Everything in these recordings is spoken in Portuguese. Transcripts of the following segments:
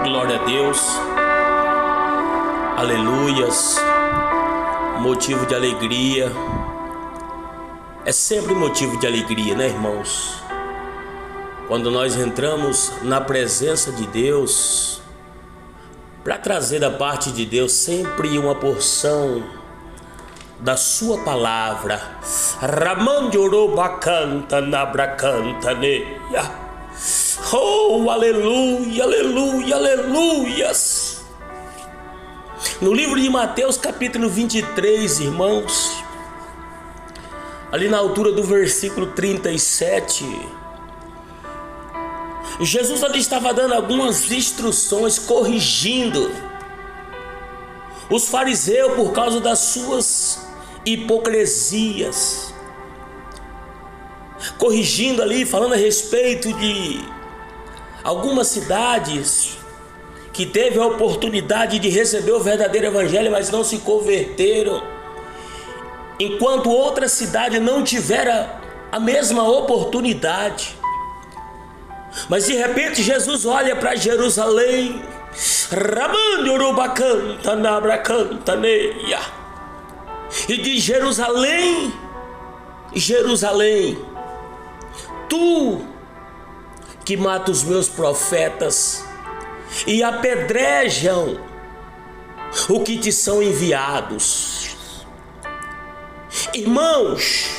Glória a Deus, aleluias, motivo de alegria, é sempre motivo de alegria, né, irmãos? Quando nós entramos na presença de Deus, para trazer da parte de Deus sempre uma porção da sua palavra. Ramandorobacanta nabracanta neia. Oh, aleluia, aleluia, aleluias. No livro de Mateus capítulo 23, irmãos, ali na altura do versículo 37, Jesus ali estava dando algumas instruções, corrigindo os fariseus por causa das suas hipocrisias, corrigindo ali, falando a respeito de algumas cidades que teve a oportunidade de receber o verdadeiro evangelho, mas não se converteram, enquanto outra cidade não tiveram a mesma oportunidade. Mas de repente Jesus olha para Jerusalém, e diz: Jerusalém, Jerusalém, tu que mata os meus profetas e apedrejam o que te são enviados. Irmãos,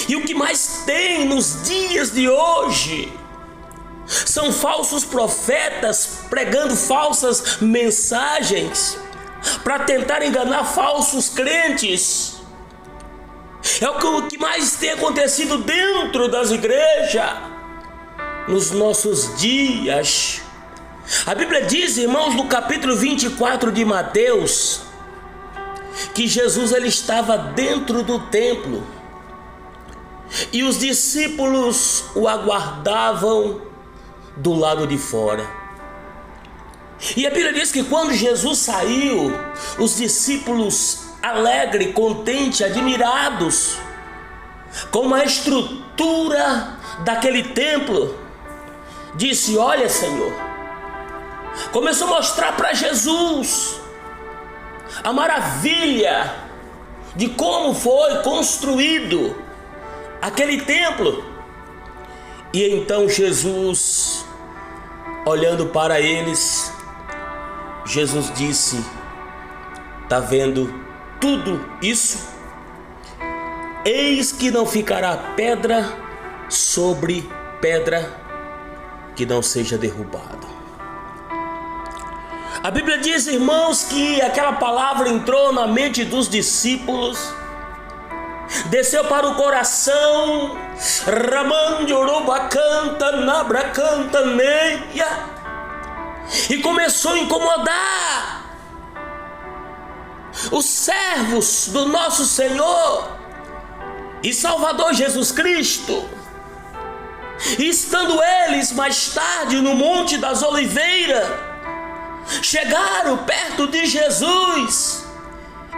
e o que mais tem nos dias de hoje são falsos profetas pregando falsas mensagens para tentar enganar falsos crentes. É o que mais tem acontecido dentro das igrejas nos nossos dias. A Bíblia diz, irmãos, no capítulo 24 de Mateus, que Jesus ele estava dentro do templo e os discípulos o aguardavam do lado de fora. E a Bíblia diz que quando Jesus saiu, os discípulos alegres, contentes, admirados com a estrutura daquele templo, disse: olha, Senhor, começou a mostrar para Jesus a maravilha de como foi construído aquele templo. E então Jesus, olhando para eles, Jesus disse: tá vendo tudo isso? Eis que não ficará pedra sobre pedra que não seja derrubada. A Bíblia diz, irmãos, que aquela palavra entrou na mente dos discípulos, desceu para o coração, e começou a incomodar os servos do nosso Senhor e Salvador Jesus Cristo. E estando eles mais tarde no Monte das Oliveiras, chegaram perto de Jesus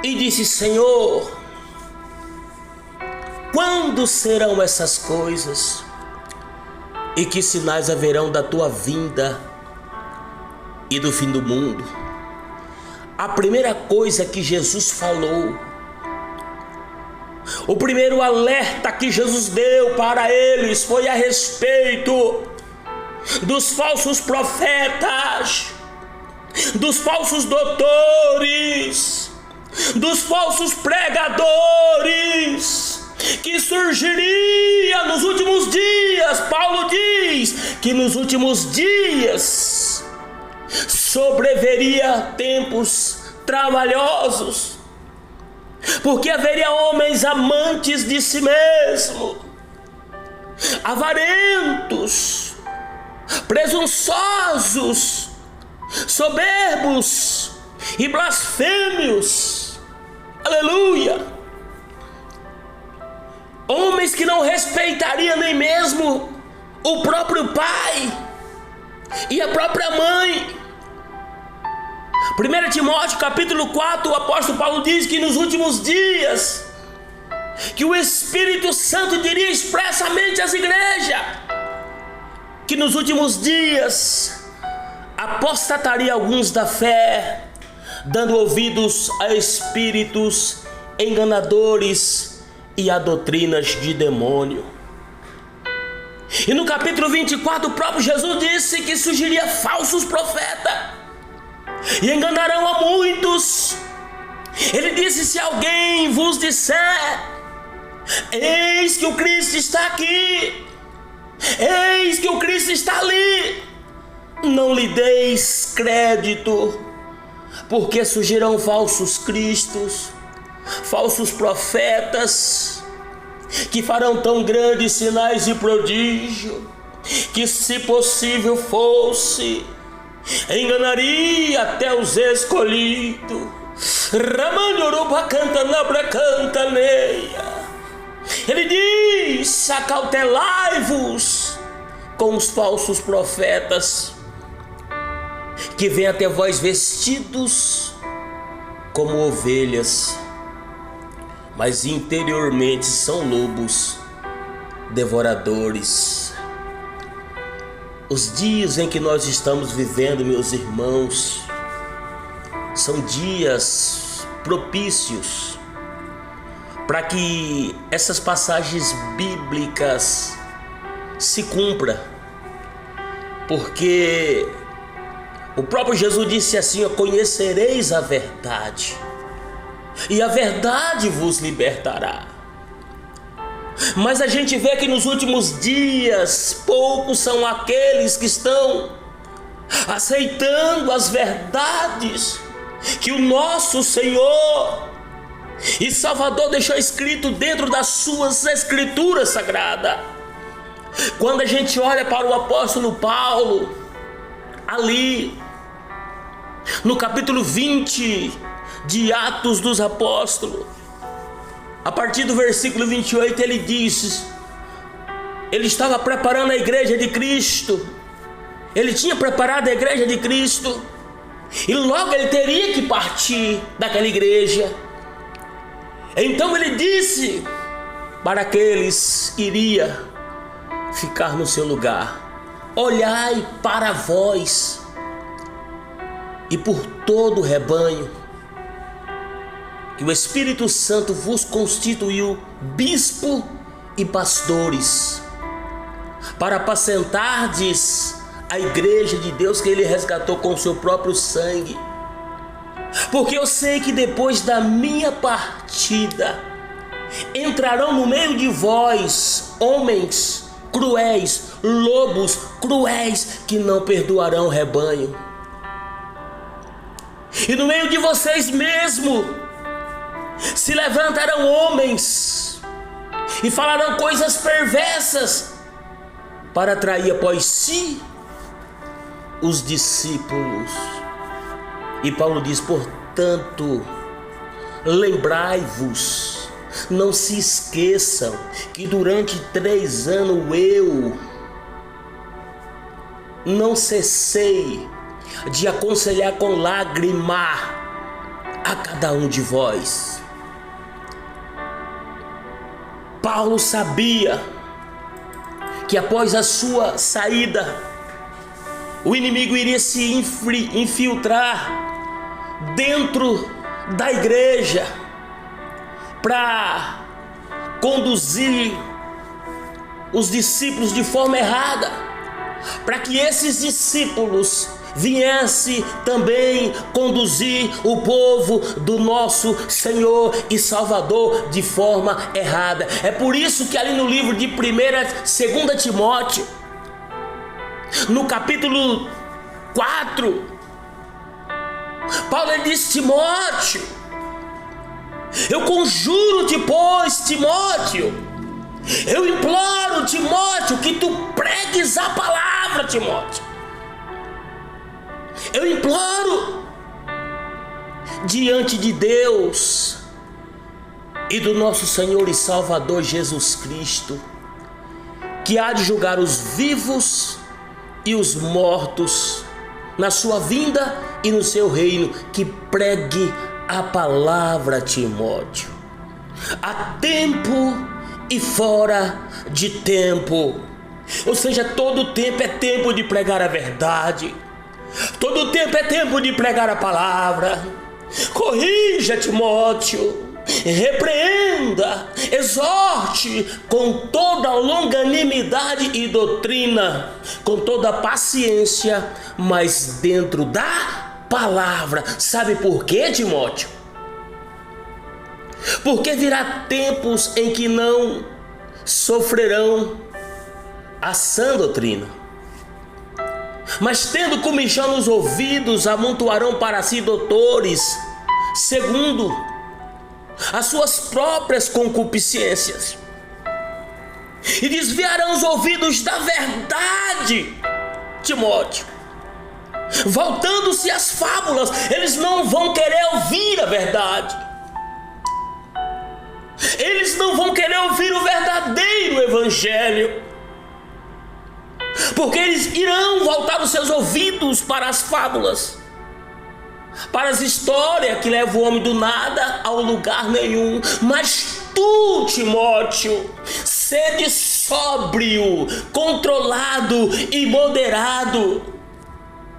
e disse: Senhor, quando serão essas coisas? E que sinais haverão da tua vinda e do fim do mundo? A primeira coisa que Jesus falou, o primeiro alerta que Jesus deu para eles foi a respeito dos falsos profetas, dos falsos doutores, dos falsos pregadores que surgiria nos últimos dias. Paulo diz que nos últimos dias sobreveria tempos trabalhosos, porque haveria homens amantes de si mesmo, avarentos, presunçosos, soberbos e blasfêmios. Aleluia! Homens que não respeitariam nem mesmo o próprio pai e a própria mãe. 1 Timóteo capítulo 4, o apóstolo Paulo diz que nos últimos dias que o Espírito Santo diria expressamente às igrejas que nos últimos dias apostataria alguns da fé, dando ouvidos a espíritos enganadores e a doutrinas de demônio. E no capítulo 24, o próprio Jesus disse que surgiria falsos profetas e enganarão a muitos. Ele disse: se alguém vos disser, eis que o Cristo está aqui, eis que o Cristo está ali, não lhe deis crédito, porque surgirão falsos cristos, falsos profetas, que farão tão grandes sinais e prodígio, que, se possível fosse, enganaria até os escolhidos. Ele diz: acautelai-vos com os falsos profetas, que vêm até vós vestidos como ovelhas, mas interiormente são lobos devoradores. Os dias em que nós estamos vivendo, meus irmãos, são dias propícios para que essas passagens bíblicas se cumpram, porque o próprio Jesus disse assim: conhecereis a verdade, e a verdade vos libertará. Mas a gente vê que nos últimos dias, poucos são aqueles que estão aceitando as verdades que o nosso Senhor e Salvador deixou escrito dentro das suas escrituras sagradas. Quando a gente olha para o apóstolo Paulo, ali no capítulo 20 de Atos dos Apóstolos, a partir do versículo 28, ele diz: ele estava preparando a igreja de Cristo, ele tinha preparado a igreja de Cristo, e logo ele teria que partir daquela igreja. Então ele disse para aqueles que iriam ficar no seu lugar: olhai para vós e por todo o rebanho, que o Espírito Santo vos constituiu bispo e pastores, para apacentardes a igreja de Deus que ele resgatou com o seu próprio sangue. Porque eu sei que depois da minha partida entrarão no meio de vós homens cruéis, lobos cruéis, que não perdoarão o rebanho. E no meio de vocês mesmo se levantarão homens e falarão coisas perversas para atrair após si os discípulos. E Paulo diz: portanto, lembrai-vos, não se esqueçam que durante 3 anos eu não cessei de aconselhar com lágrima a cada um de vós. Paulo sabia que após a sua saída, o inimigo iria se infiltrar dentro da igreja para conduzir os discípulos de forma errada, para que esses discípulos viessem também conduzir o povo do nosso Senhor e Salvador de forma errada. É por isso que ali no livro de 2 Timóteo, no capítulo 4, Paulo diz: Timóteo, eu conjuro-te, pois, Timóteo, eu imploro, Timóteo, que tu pregues a palavra, Timóteo. Eu imploro diante de Deus e do nosso Senhor e Salvador Jesus Cristo, que há de julgar os vivos e os mortos na sua vinda e no seu reino, que pregue a palavra, Timóteo. Há tempo e fora de tempo. Ou seja, todo tempo é tempo de pregar a verdade. Todo tempo é tempo de pregar a palavra. Corrija, Timóteo. Repreenda, exorte com toda longanimidade e doutrina, com toda paciência, mas dentro da palavra. Sabe por quê, Timóteo? Porque virá tempos em que não sofrerão a sã doutrina, mas tendo comichão nos ouvidos, amontoarão para si doutores, segundo as suas próprias concupiscências, e desviarão os ouvidos da verdade, Timóteo, voltando-se às fábulas. Eles não vão querer ouvir a verdade, eles não vão querer ouvir o verdadeiro evangelho, porque eles irão voltar os seus ouvidos para as fábulas, para as histórias que levam o homem do nada ao lugar nenhum. Mas tu, Timóteo, sede sóbrio, controlado e moderado.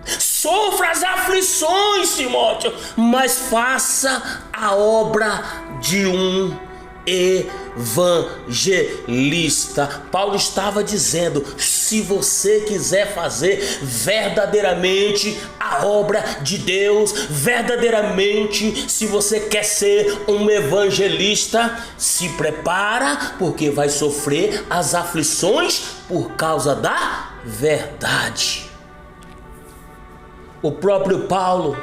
Sofra as aflições, Timóteo, mas faça a obra de um evangelista. Paulo estava dizendo: se você quiser fazer verdadeiramente a obra de Deus, verdadeiramente, se você quer ser um evangelista, se prepara, porque vai sofrer as aflições por causa da verdade. O próprio Paulo,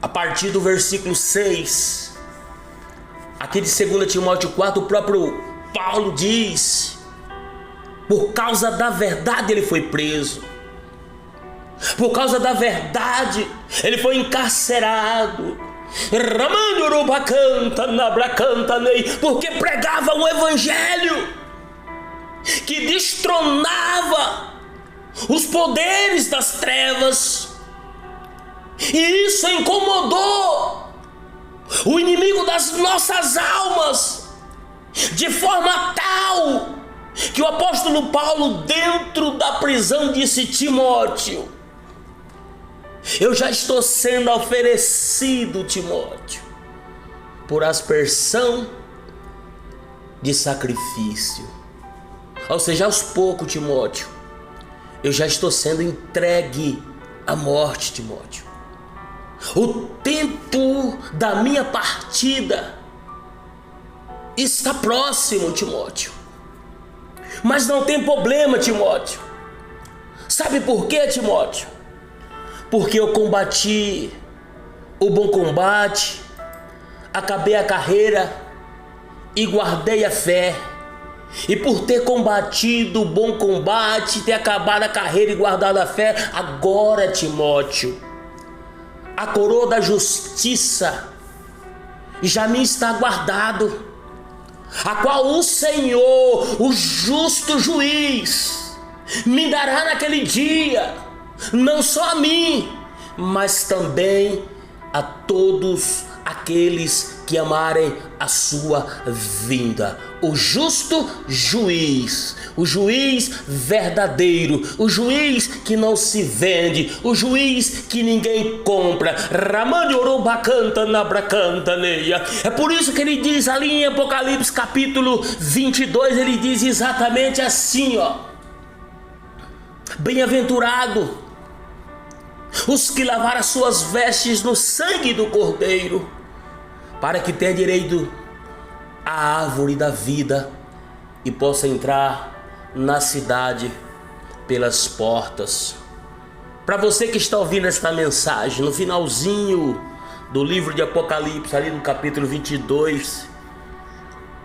a partir do versículo 6, aqui de 2 Timóteo 4, o próprio Paulo diz: por causa da verdade ele foi preso, por causa da verdade ele foi encarcerado, porque pregava um evangelho que destronava os poderes das trevas, e isso incomodou o inimigo das nossas almas, de forma tal que o apóstolo Paulo, dentro da prisão, disse: Timóteo, eu já estou sendo oferecido, Timóteo, por aspersão de sacrifício. Ou seja, aos poucos, Timóteo, eu já estou sendo entregue à morte, Timóteo. O tempo da minha partida está próximo, Timóteo. Mas não tem problema, Timóteo. Sabe por quê, Timóteo? Porque eu combati o bom combate, acabei a carreira e guardei a fé. E por ter combatido o bom combate, ter acabado a carreira e guardado a fé, agora, Timóteo, a coroa da justiça já me está guardado, a qual o Senhor, o justo juiz, me dará naquele dia, não só a mim, mas também a todos aqueles que amarem a sua vinda. O justo juiz, o juiz verdadeiro, o juiz que não se vende, o juiz que ninguém compra. É por isso que ele diz ali em Apocalipse capítulo 22, ele diz exatamente assim, ó: bem-aventurado os que lavaram as suas vestes no sangue do Cordeiro, para que tenha direito à árvore da vida e possa entrar na cidade pelas portas. Para você que está ouvindo esta mensagem, no finalzinho do livro de Apocalipse, ali no capítulo 22,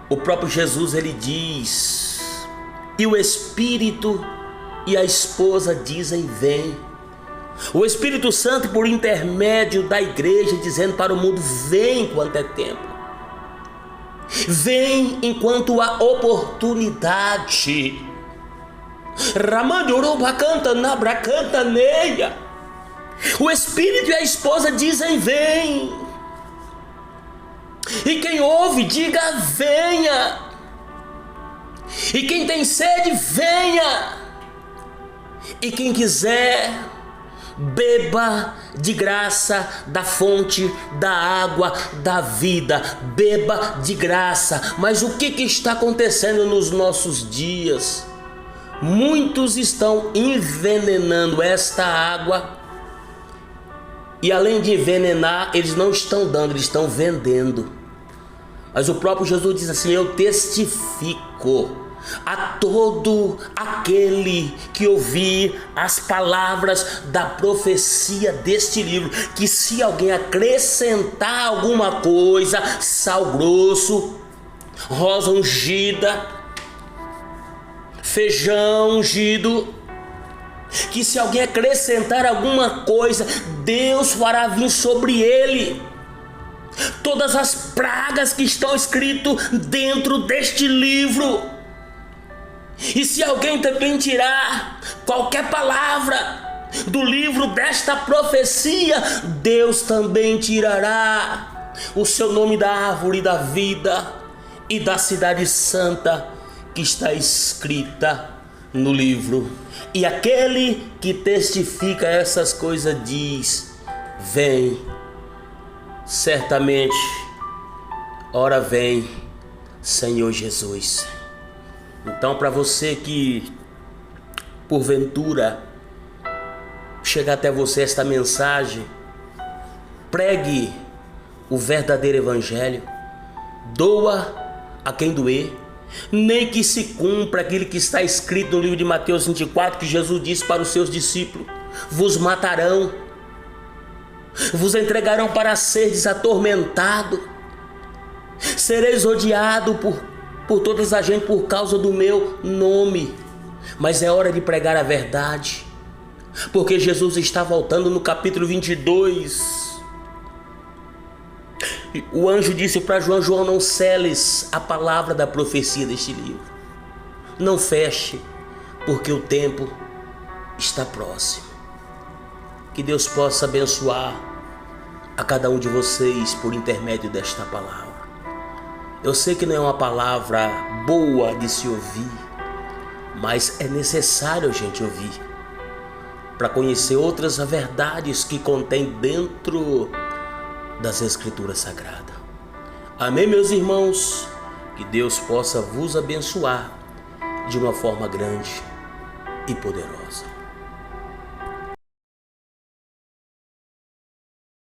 o próprio Jesus, ele diz: e o Espírito e a esposa dizem: vem. O Espírito Santo, por intermédio da igreja, dizendo para o mundo: vem enquanto é tempo, vem enquanto há oportunidade. O Espírito e a esposa dizem: vem. E quem ouve, diga: venha. E quem tem sede, venha. E quem quiser, beba de graça da fonte da água da vida. Beba de graça. Mas o que está acontecendo nos nossos dias? Muitos estão envenenando esta água. E além de envenenar, eles não estão dando, eles estão vendendo. Mas o próprio Jesus diz assim: eu testifico a todo aquele que ouvir as palavras da profecia deste livro, que se alguém acrescentar alguma coisa, sal grosso, rosa ungida, feijão ungido, que se alguém acrescentar alguma coisa, Deus fará vir sobre ele todas as pragas que estão escritas dentro deste livro. E se alguém também tirar qualquer palavra do livro desta profecia, Deus também tirará o seu nome da árvore da vida e da cidade santa que está escrita no livro. E aquele que testifica essas coisas diz: vem, certamente, ora vem, Senhor Jesus. Então, para você que porventura chegar até você esta mensagem, pregue o verdadeiro evangelho, doa a quem doer, nem que se cumpra aquilo que está escrito no livro de Mateus 24, que Jesus disse para os seus discípulos: vos matarão, vos entregarão para seres atormentados, sereis odiados por toda a gente por causa do meu nome. Mas é hora de pregar a verdade, porque Jesus está voltando. No capítulo 22, o anjo disse para João: João, não seles a palavra da profecia deste livro, não feche, porque o tempo está próximo. Que Deus possa abençoar a cada um de vocês por intermédio desta palavra. Eu sei que não é uma palavra boa de se ouvir, mas é necessário a gente ouvir para conhecer outras verdades que contém dentro das Escrituras Sagradas. Amém, meus irmãos? Que Deus possa vos abençoar de uma forma grande e poderosa.